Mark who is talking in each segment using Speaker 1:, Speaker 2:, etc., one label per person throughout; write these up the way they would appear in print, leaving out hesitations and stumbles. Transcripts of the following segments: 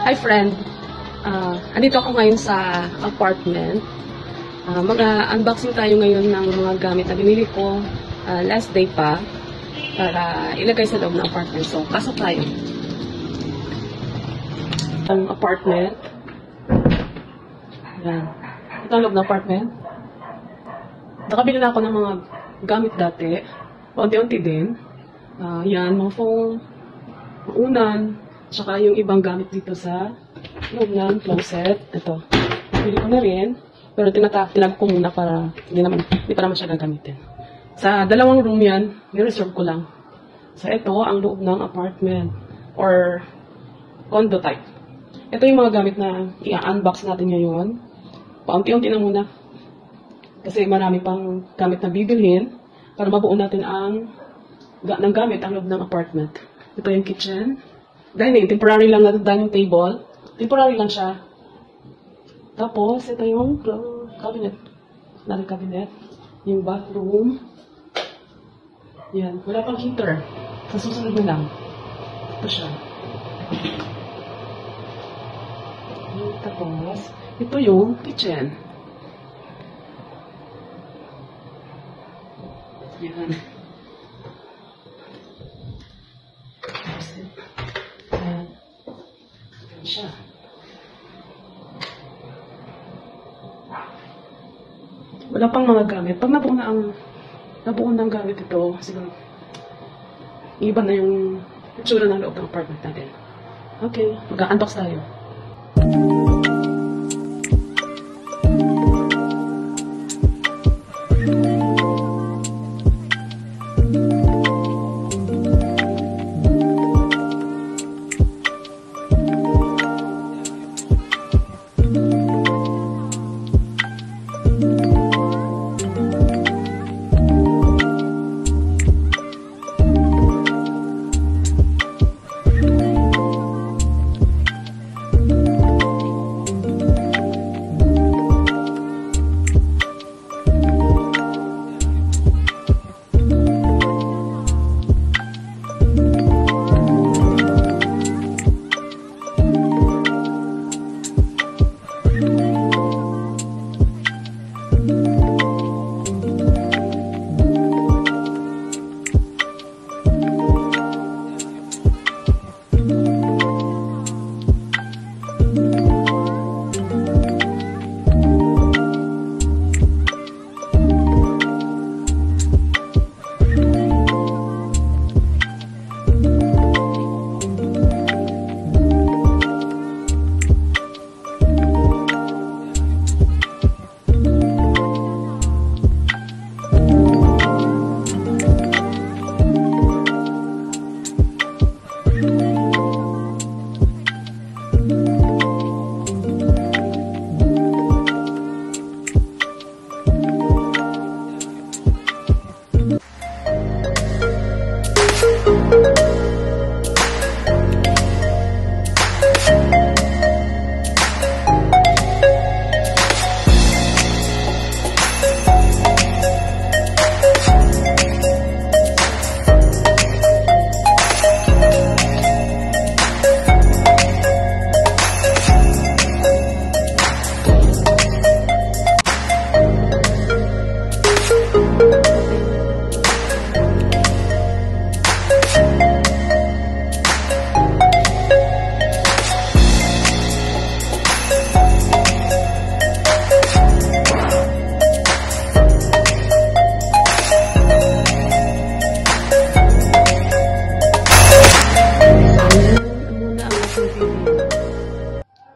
Speaker 1: Hi friend, andito ako ngayon sa apartment. Mag-unboxing tayo ngayon ng mga gamit na binili ko last day pa para ilagay sa loob ng apartment. So, pasok tayo. Ang apartment. Yan. Ito ang loob ng apartment. Nakabili na ako ng mga gamit dati. Paunti-unti din. Yan, mga phone, unan, tsaka yung ibang gamit dito sa loob ng closet. Ito. Pili ko na rin. Pero tinag ko muna para hindi pa naman siya gagamitin. Sa dalawang room yan, ni-reserve ko lang. So ito ang loob ng apartment or condo type. Ito yung mga gamit na i-unbox natin ngayon. Paunti-unti na muna. Kasi marami pang gamit na bibilhin para mabuo natin ang gamit ang loob ng apartment. Ito yung kitchen. Dining, temporary lang na dining table. Temporary lang siya. Tapos, ito yung cabinet. Cabinet. Yung bathroom. Yan. Wala pang heater. Sa susunod na lang. Ito siya. Tapos, ito yung kitchen. Yan. Yan siya. Wala pang mga gamit. Pag nabuo ng gamit ito, siguro, iba na yung itsura ng loob ng apartment natin. Okay, mag-unbox tayo.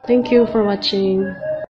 Speaker 1: Thank you for watching.